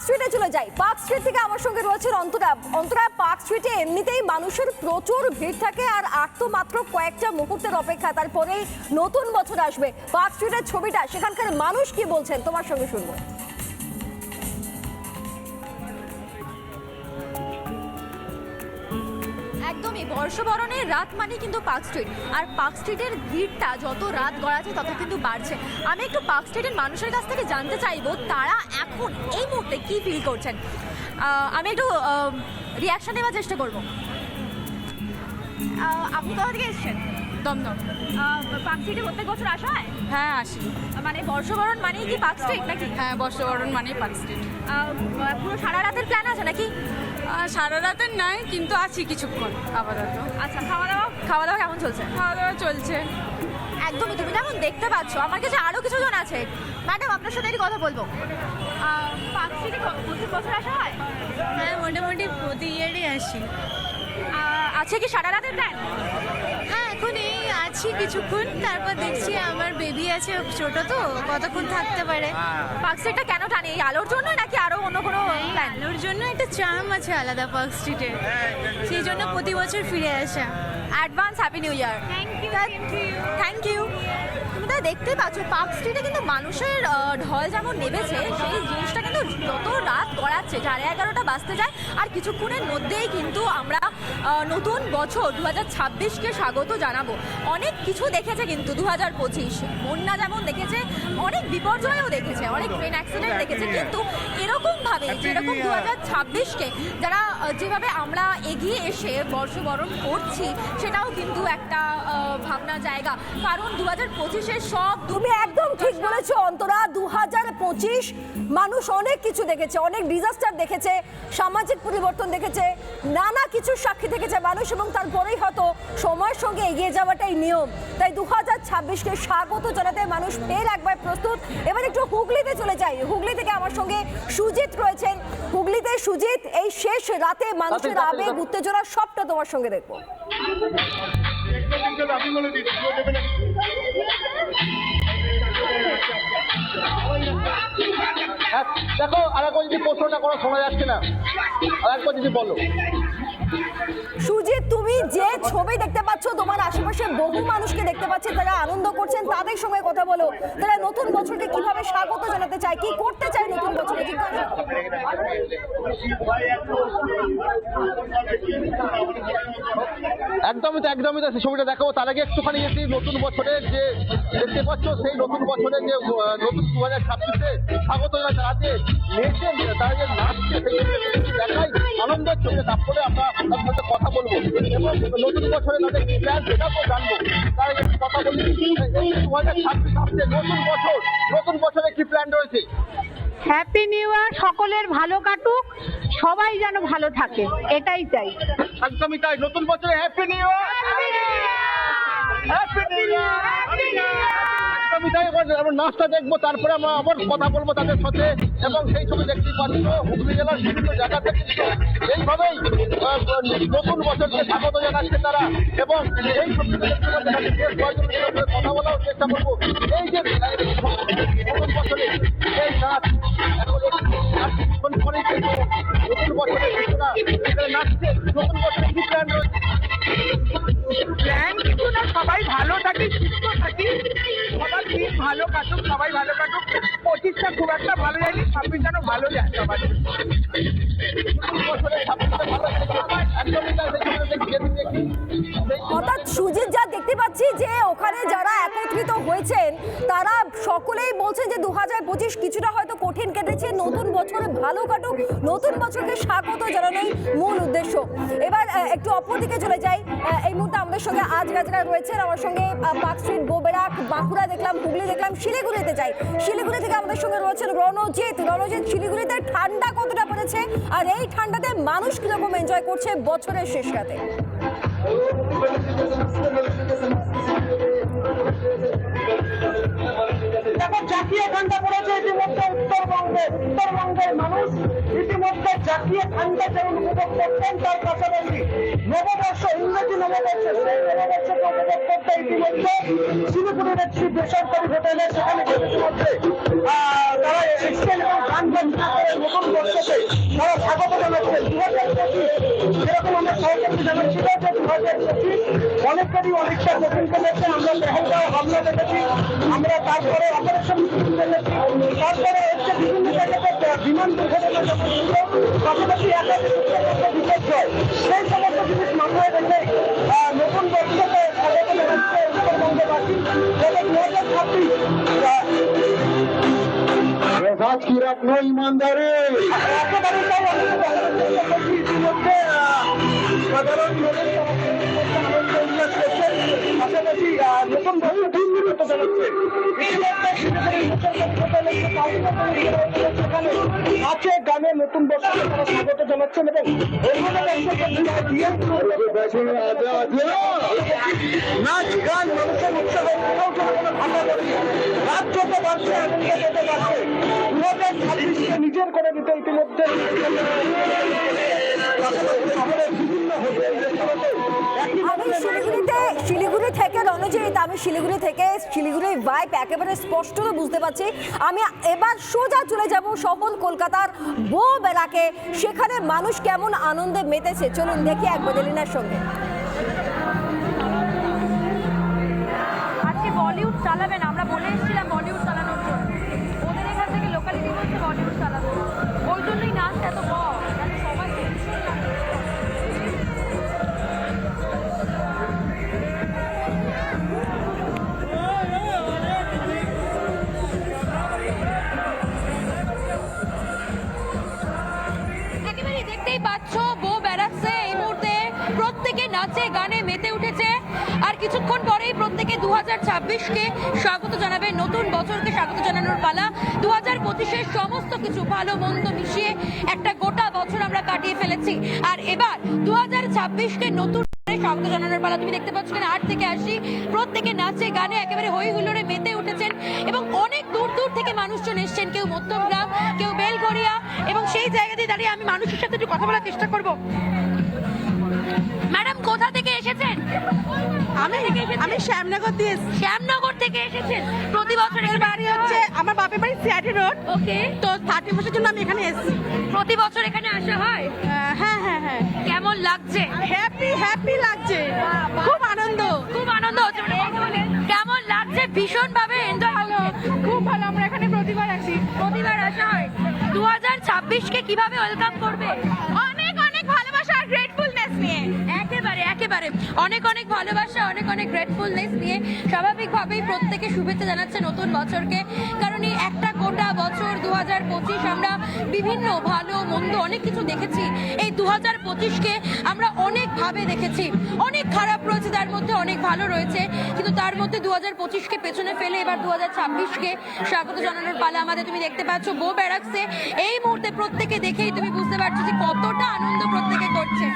স্ট্রিটে চলে যাই। পার্ক স্ট্রিট থেকে আমার সঙ্গে রয়েছে অন্তরা। অন্তরা, পার্ক স্ট্রিটে এমনিতেই মানুষের প্রচুর ভিড় থাকে, আর তো মাত্র কয়েকটা মুহূর্তের অপেক্ষা, তারপরেই নতুন বছর আসবে। পার্ক স্ট্রিটের ছবিটা, সেখানকার মানুষ কি বলছেন তোমার সঙ্গে শুনবো। একদমই বর্ষবরণের রাত মানে কিন্তু পার্ক স্ট্রিট, আর পার্ক স্ট্রিটের ভিড়টা যত রাত গড়াচ্ছে তত কিন্তু বাড়ছে। আমি একটু পার্ক স্ট্রিটের মানুষের কাছ থেকে জানতে চাইবো তারা এখন এই মুহূর্তে কি ফিল করছেন। আমি একটু রিয়াকশন নেওয়ার চেষ্টা করব। আপনি কোথা থেকে এসেছেন? দমদম। পার্ক স্ট্রিটে প্রত্যেক বছর আসা হয়? হ্যাঁ আসি। মানে বর্ষবরণ মানেই কি পার্ক স্ট্রিট নাকি? হ্যাঁ বর্ষবরণ মানেই পার্ক স্ট্রিট। পুরো সারা রাতের প্ল্যান আছে নাকি? সারা রাতের নয়, কিন্তু আছি কিছুক্ষণ আপাতত। আচ্ছা, খাওয়া দাওয়া কেমন চলছে? খাওয়া দাওয়া চলছে। একদমই, তুমি যেমন দেখতে পাচ্ছ আমার কাছে আরো কিছু জন আছে। ম্যাডাম, আপনার সাথে একটু কথা বলবো। পার্ক স্ট্রিটে প্রত্যেক বছর আসা হয়? হ্যাঁ মোটামুটি প্রতি ইয়ারই আসি। আছে কি সারা রাতের প্ল্যান? হ্যাঁ এখন এই আছি কিছুক্ষণ, তারপর দেখছি আমার বেবি আছে ছোট, তো কতক্ষণ থাকতে পারে। পার্ক স্ট্রিটটা কেন টানে? এই আলোর জন্য নাকি আরো অন্য কোনো প্ল্যান? আলোর জন্য একটা চার্ম আছে আলাদা পার্ক স্ট্রিটে, সেই জন্য প্রতি বছর ফিরে আসা। Advance happy new year. Thank you. তুমি তো দেখতে পাচ্ছ পার্ক স্ট্রিটে কিন্তু মানুষের ঢল যেমন নেমেছে, সেই জিনিসটা কিন্তু যত রাত গড়াচ্ছে, 11:30 বাজতে যায়, আর কিছুক্ষণের মধ্যেই কিন্তু আমরা নতুন বছর 2026কে স্বাগত জানাবো। অনেক কিছু দেখেছে কিন্তু 2025, বন্যা যেমন দেখেছে, অনেক বিপর্যয়ও দেখেছে, অনেক ট্রেন অ্যাক্সিডেন্ট দেখেছে, কিন্তু এরকমভাবে যেরকম 2026কে যারা যেভাবে আমরা এগিয়ে এসে বর্ষবরণ করছি, সেটাও কিন্তু একটা ভাবনা জায়গা। কারণ 2025-এর সব তুমি একদম ঠিক বলেছো অন্তরা। 2025 মানুষ অনেক কিছু দেখেছে, অনেক ডিজাস্টার দেখেছে, সামাজিক পরিবর্তন দেখেছে, নানা কিছুর সাক্ষী দেখেছে মানুষ, এবং তারপরেই হয়তো সময়ের সঙ্গে এগিয়ে যাওয়াটাই নিয়ম। তাই 2026কে স্বাগত জানাতে মানুষ ফের একবার প্রস্তুত। এবার একটু হুগলিতে চলে যাই। হুগলি থেকে আমার সঙ্গে সুজিত রয়েছেন। হুগলিতে সুজিত, এই শেষ রাতে মানুষের আবেগ, উত্তেজনা সবটা তোমার সঙ্গে দেখবো। দেখো, আরেকবার যদি প্রশ্নটা করো, শোনা যাচ্ছে না, আরেকবার যদি বলো। সুজিত, তুমি যে ছবি দেখতে পাচ্ছ, তোমার আশেপাশে বহু মানুষকে দেখতে পাচ্ছে, তারা আনন্দ করছেন, তাদের সঙ্গে কথা বলো। তারা নতুন বছরকে কিভাবে স্বাগত জানাতে চায়, কি করতে চায় নতুন বছরে, জিজ্ঞাসা করো। একদমই তো সেই ছবিটা দেখাবো। তার আগে একটুখানি যদি নতুন বছরের যে দেখতে পাচ্ছ, সেই নতুন বছরের যে নতুন 2026-এ স্বাগত জানাতে নেচে, তারা যে নাচছে, সেই দেখাই আনন্দের ছবি। তারপরে আমরা তার সাথে কথা বলবো এবং নতুন বছরে তাদের কি প্ল্যান সেটাও জানবো। তার আগে একটু কথা বলি, 2026 আসছে, নতুন বছরে কি প্ল্যান রয়েছে? হ্যাপি নিউ ইয়ার, সকলের ভালো কাটুক, সবাই যেন ভালো থাকে, এটাই চাই। একদমই তাই। নতুন বছরে হ্যাপি নিউ ইয়ার, হ্যাপি নিউ ইয়ার। একদমই তাই। আমরা নাচটা দেখবো, তারপরে আমরা আবার কথা বলবো তাদের সাথে। এবং সেই ছবি দেখতেই পাচ্ছ, হুগলি জেলার বিভিন্ন জায়গা থেকে এইভাবেই নতুন বছরকে স্বাগত জানাচ্ছে তারা। এবং এই ছবিটা দেখতে পাচ্ছি, কথা বলার চেষ্টা করবো। এই যে নতুন বছরে এই নাচ, এখন পরেই কিন্তু নতুন বছরের ঘোষণা, নাচছে। নতুন বছরে কি প্ল্যান রয়েছে? প্ল্যান কিছু না, সবাই ভালো থাকি, সুস্থ থাকি, সবার দিন ভালো কাটুক, সবাই ভালো কাটুক। 25টা খুব একটা ভালো যায়নি, 26 যেন ভালো যায় সবার। অর্থাৎ সুজিত, যা দেখতে পাচ্ছি যে ওখানে যারা একত্রিত হয়েছেন তারা সকলেই বলছেন যে 2025 কিছুটা হয়তো কঠিন কেটেছে, নতুন বছর ভালো কাটুক, নতুন বছরকে স্বাগত জানানোই মূল উদ্দেশ্য। এবার একটু অপরদিকে চলে যাই। এই মুহূর্তে আমাদের সঙ্গে আজ গাজরা রয়েছেন, আমার সঙ্গে পার্ক স্ট্রিট, গোবেরাক, বাঁকুড়া দেখলাম, হুগলি দেখলাম, শিলিগুড়িতে যাই। শিলিগুড়ি থেকে আমাদের সঙ্গে রয়েছেন রণজিৎ। শিলিগুড়িতে ঠান্ডা কতটা পড়েছে, আর এই ঠান্ডাতে মানুষ কিরকম এনজয় করছে বছরের শেষ রাতে? দেখো জাকিয়ে ঠান্ডা পড়েছে ইতিমধ্যে উত্তরবঙ্গের মানুষ ইতিমধ্যে জাকিয়ে ঠান্ডা যেমন উপভোগ করতেন তার পাশাপাশি নববর্ষ ইংরেজি নববর্ষ সেই নববর্ষকে উপভোগ করতে ইতিমধ্যে শিলিগুড়ির একটি বেসরকারি হোটেলে সেখানে ইতিমধ্যে তারা এসেছেন এবং গান বাজনা করে নতুন বর্ষকে তারা স্বাগত জানাচ্ছেন 2025 যেরকম আমরা সহযোগী জানাচ্ছিল যে 2025 অনেকেরই অনেকটা কঠিন কমেছে আমরা পেহেলগাঁও হামলা দেখেছি আমরা তারপরে অপারেশন দেখেছি তারপরে হচ্ছে বিভিন্ন জায়গাতে বিমান দুর্ঘটনা যখন ছিল পাশাপাশি একাধিক বিপর্যয় সেই সমস্ত জিনিস মাথায় রেখে নতুন বর্ষকে স্বাগত জানাচ্ছে উত্তরবঙ্গবাসী যাতে 2026 आज की रखो ईमानदारी একেবারেই তাই আমি বলছি ইতিমধ্যে সাধারণ লোকের আনন্দ উল্লাস করছেন পাশাপাশি নতুন বছর দিন বিরত জানাচ্ছে ইতিমধ্যে সেখানে নাচে গানে নতুন বছরকে তারা স্বাগত জানাচ্ছেন এবং নাচ গান মানুষের উৎসাহ কোথাও যেন কোনো ভাঙা পড়েনি রাত যত বাড়ছে আনন্দ যত বাড়ছে 2026 নিজের করে দিতে ইতিমধ্যে শহরের বিভিন্ন হোটেল রেস্টুরেন্টে আমি শিলিগুড়ি থেকে রণজিৎ, আমি শিলিগুড়ির ভাইব একেবারে স্পষ্ট বুঝতে পারছি। আমি এবার সোজা চলে যাব শহর কলকাতার বউবেলাকে, সেখানে মানুষ কেমন আনন্দে মেতেছে। চলুন দেখি একবার এলিনার সঙ্গে। আজকে বলিউড চালাবেন, আমরা বলে এসেছিলাম বলিউড চালানোর জন্য, ওদের এখান থেকে লোকালিটি বলছে বলিউড চালাবে, ওই জন্যই নাচ এত কম, সবাই একেবারে দেখতেই পাচ্ছ বউ বেড়াচ্ছে এই মুহূর্তে, প্রত্যেকে নাচে গানে মেতে উঠেছে। আর কিছুক্ষণ পরেই প্রত্যেকে 2026কে স্বাগত জানাবে, নতুন বছরকে স্বাগত জানানোর পালা। 2025-এর সমস্ত কিছু ভালো মন্দ মিশিয়ে একটা গোটা বছর আমরা কাটিয়ে ফেলেছি, আর এবার 2026কে নতুন স্বাগত জানানোর পালা। তুমি দেখতে পাচ্ছ কিনা 8 থেকে 80 প্রত্যেকে নাচে গানে একেবারে হই হুল্লোড়ে মেতে উঠেছেন এবং অনেক দূর দূর থেকে মানুষজন এসছেন, কেউ মধ্যমগ্রাম, কেউ বেলগড়িয়া, এবং সেই জায়গাতে দাঁড়িয়ে আমি মানুষের সাথে একটু কথা বলার চেষ্টা করব। ম্যাডাম কোথা থেকে এসেছেন? আমি শ্যামনগর দিয়ে শ্যামনগর থেকে এসেছেন। প্রতি বছর এর বাড়ি হচ্ছে, আমার বাপের বাড়ি সিআরটি রোড। ওকে, তো 30 বছরের জন্য আমি এখানে এসেছি। প্রতি বছর এখানে আসা হয়? হ্যাঁ হ্যাঁ হ্যাঁ, কেমন লাগছে? হ্যাপি লাগছে, খুব আনন্দ হচ্ছে। কেমন লাগছে? ভীষণ ভাবে এনজয় হলো, খুব ভালো। আমরা এখানে প্রতিবার আসি, প্রতিবার আসা হয়। 2026কে কিভাবে ওয়েলকাম করবে? অনেক ভালোবাসা আর গ্রেটফুলনেস নিয়ে। একেবারে অনেক ভালোবাসা, অনেক গ্রেটফুলনেস নিয়ে স্বাভাবিকভাবেই প্রত্যেকে শুভেচ্ছা জানাচ্ছে নতুন বছরকে। কারণ এই একটা গোটা বছর 2025 আমরা বিভিন্ন ভালো মন্দ অনেক কিছু দেখেছি। এই 2025কে আমরা অনেকভাবে দেখেছি, অনেক খারাপ রয়েছে, তার মধ্যে অনেক ভালো রয়েছে, কিন্তু তার মধ্যে 2025কে পেছনে ফেলে এবার 2026কে স্বাগত জানানোর পালা আমাদের। তুমি দেখতে পাচ্ছ বউ বেড়াচ্ছে এই মুহূর্তে, প্রত্যেকে দেখেই তুমি বুঝতে পারছো যে কতটা আনন্দ প্রত্যেকে করছে।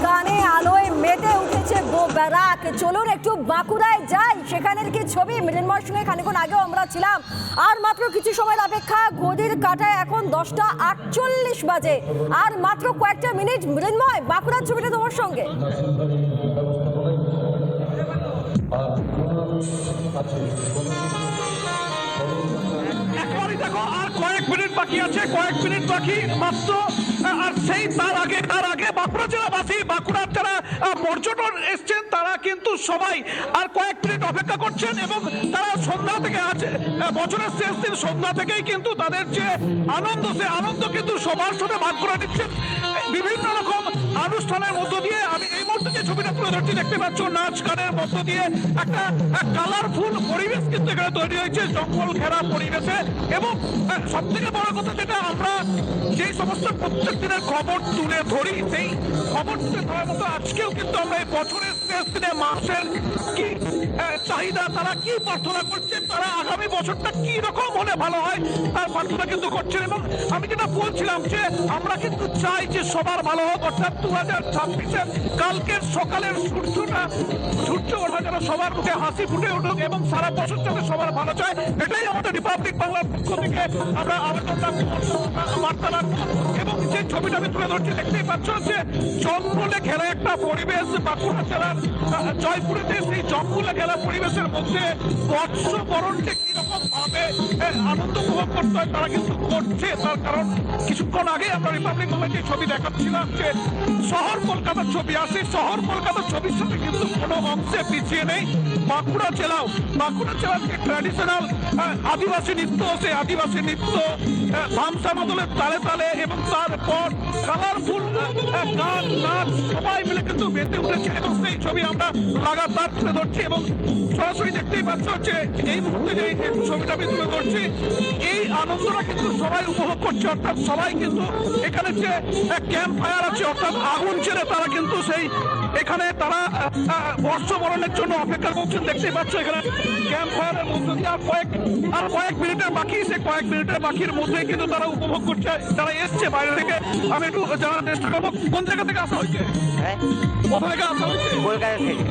গানে আলোয় মেতে উঠেছে ব্যারাক। চলুন একটু বাঁকুড়ায় যাই, সেখানের কি ছবি। মৃন্ময়ের সঙ্গে খানিকক্ষণ আগেও আমরা ছিলাম। আর মাত্র কিছু সময়ের অপেক্ষা, ঘড়ির কাঁটায় এখন 10টা 48 বাজে, আর মাত্র কয়েকটা মিনিট। মৃন্ময়, বাঁকুড়ার ছবিটা তোমার সঙ্গে। একবারই দেখো, আর কয়েক মিনিট বাকি আছে, কয়েক মিনিট বাকি মাত্র। আর সেই তার আগে বাঁকুড়া জেলাবাসী, বাঁকুড়ার যারা পর্যটন এসছেন তারা কিন্তু সবাই আর কয়েক মিনিট অপেক্ষা করছেন, এবং তারা সন্ধ্যা থেকে আছে বছরের শেষ দিন সন্ধ্যা থেকেই কিন্তু তাদের যে আনন্দ, সে আনন্দ কিন্তু সবার সাথে ভাগ করে নিচ্ছেন বিভিন্ন রকম অনুষ্ঠানের মধ্য দিয়ে। আমি এই মুহূর্তে যে ছবিটা তুলে ধরছি, দেখতে পাচ্ছ নাচ গানের মধ্য দিয়ে একটা কালারফুল পরিবেশ কিন্তু এখানে তৈরি হয়েছে, জঙ্গল ঘেরা পরিবেশে। এবং সব থেকে বড় কথা, যেটা আমরা যে সমস্ত প্রত্যেক দিনের খবর তুলে ধরি, সেই খবর তুলে ধরার মতো আজকেও কিন্তু আমরা এই বছরের শেষ দিনে মানুষের কি চাহিদা, তারা কি প্রার্থনা করছেন, তারা আগামী বছরটা কি রকম হলে ভালো হয় তার প্রার্থনা কিন্তু করছেন। এবং আমি যেটা বলছিলাম যে আমরা কিন্তু চাই যে সবার ভালো হোক, অর্থাৎ 2026-এর কালকের সকালের সূর্য ওঠা যেন সবার মুখে হাসি ফুটে উঠুক, এবং সারা বছর যাতে সবার ভালো চায়, এটাই আমাদের রিপাবলিক বাংলার পক্ষ থেকে আমরা আবেদনটা বার্তা রাখবো। এবং যে ছবিটা আমি তুলে ধরছি, দেখতেই পাচ্ছ যে জঙ্গলে ঘেরা একটা পরিবেশ বাঁকুড়া জেলার জয়পুরেতে। সেই জঙ্গলে ঘেরা পরিবেশের মধ্যে বর্ষবরণকে কিরকম ভাবে আনন্দ উপভোগ করতে হয় তারা কিন্তু করছে। তার কারণ কিছুক্ষণ আগে আমরা রিপাবলিক বাংলার যে ছবি দেখাচ্ছিলাম, যে শহর কলকাতার ছবি, আর সেই শহর কলকাতার ছবির সাথে কিন্তু কোনো অংশে পিছিয়ে নেই বাঁকুড়া জেলার যে ট্র্যাডিশনাল আদিবাসী নৃত্য, সেই আদিবাসী নৃত্য ধামসা মাদলের তালে তালে, এবং তারপর কালারফুল গান নাচ সবাই মিলে কিন্তু মেতে উঠেছে। এবং সেই ছবি আমরা লাগাতার তুলে ধরছি, এবং সরাসরি দেখতেই পাচ্ছ যে এই মুহূর্তে যে ছবিটা আমি তুলে ধরছি, এই আনন্দটা কিন্তু সবাই উপভোগ করছে। অর্থাৎ সবাই কিন্তু এখানে যে ক্যাম্প ফায়ার আছে, অর্থাৎ আগুন ছেড়ে তারা কিন্তু সেই এখানে তারা বর্ষবরণের জন্য অপেক্ষা করছেন। দেখতেই পাচ্ছ এখানে ক্যাম্প ফায়ারের মধ্যে দিয়ে আর কয়েক মিনিটের বাকি, সেই কয়েক মিনিটের বাকির মধ্যে কিন্তু তারা উপভোগ করছে। যারা এসছে বাইরে থেকে, আমি একটু জানার চেষ্টা করবো কোন জায়গা থেকে আসা হয়েছে, কোথা থেকে আসা হয়েছে? কলকাতা থেকে।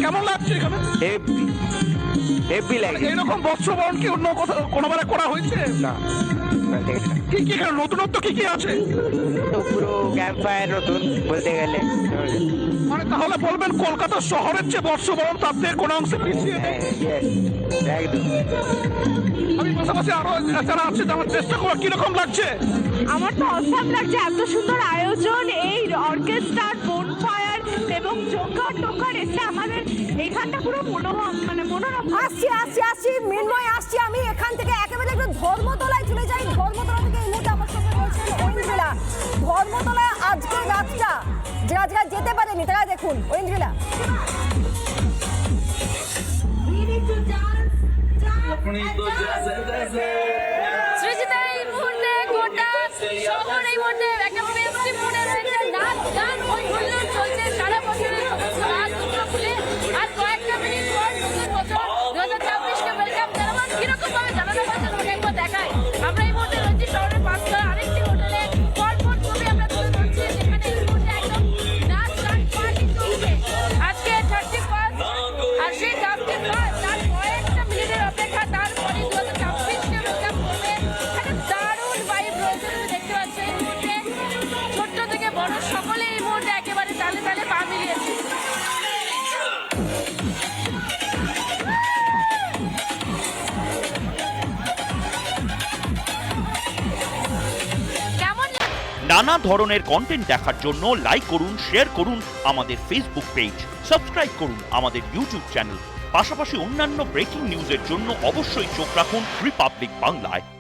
কেমন লাগছে এখানে? এইরকম বর্ষবরণ কি অন্য কোনোবারে করা হয়েছে? না, কি কি এখানে নতুনত্ব কি কি আছে? তো পুরো ক্যাম্প ফায়ার নতুন বলতে গেলে। মানে তাহলে বলবেন কলকাতা শহরের যে বর্ষবরণ তার থেকে কোনো অংশে পিছিয়ে নেই? একদম। আমি পাশাপাশি আরো যারা আছে জানার চেষ্টা করবো কিরকম লাগছে। আমার তো অসাম লাগছে, এত সুন্দর আয়োজন, এই অর্কেস্ট্রার বোনফায়ার এবং জোকার টোকার এসে আমাদের এইখানটা পুরো মনোরম। আসছি মৃন্ময়, আসছি। আমি এখান থেকে একেবারে একটু ধর্মতলায় চলে যাই। ধর্মতলা থেকে এই মুহূর্তে আমার সঙ্গে রয়েছেন ঐন্দ্রিলা। ধর্মতলায় আজকে রাতটা যারা যেতে পারেনি তারা দেখুন। ঐন্দ্রিলা, সৃজিতা, এই মুহূর্তে গোটা শহর এই মুহূর্তে একটা ফেস্টিভ মুডে রয়েছে। নাচ গান হই হুল্লোড় চলছে সারা বছরের সমস্ত রাত খুলে। আর কয়েকটা মিনিট পর নতুন বছর 2026-কে ওয়েলকাম জানাবো। কিরকম ভাবে জানানো হয়েছে তোমাকে একবার দেখাই। আমরা এই মুহূর্তে রয়েছি শহরের পাঁচতলা আরেকটি হোটেলে। পরপর ছবি আমরা তুলে ধরছি, যেখানে এই মুহূর্তে একদম নাচ গান পার্টি চলছে। আজকে 31 আর সেই 31 তার কয়েকটা মিনিটের অপেক্ষা, তারপরে 2026-কে ওয়েলকাম করবে। একটা দারুণ ভাইব রয়েছে, তুমি দেখতে পাচ্ছ। এই মুহূর্তে ছোট্ট থেকে বড় সকলে এই মুহূর্তে একেবারে তালে তালে পা মিলিয়েছে। কেমন নানা ধরনের কন্টেন্ট দেখার জন্য লাইক করুন, শেয়ার করুন আমাদের ফেসবুক পেজ, সাবস্ক্রাইব করুন আমাদের ইউটিউব চ্যানেল। পাশাপাশি অন্যান্য ব্রেকিং নিউজের জন্য অবশ্যই চোখ রাখুন রিপাবলিক বাংলায়।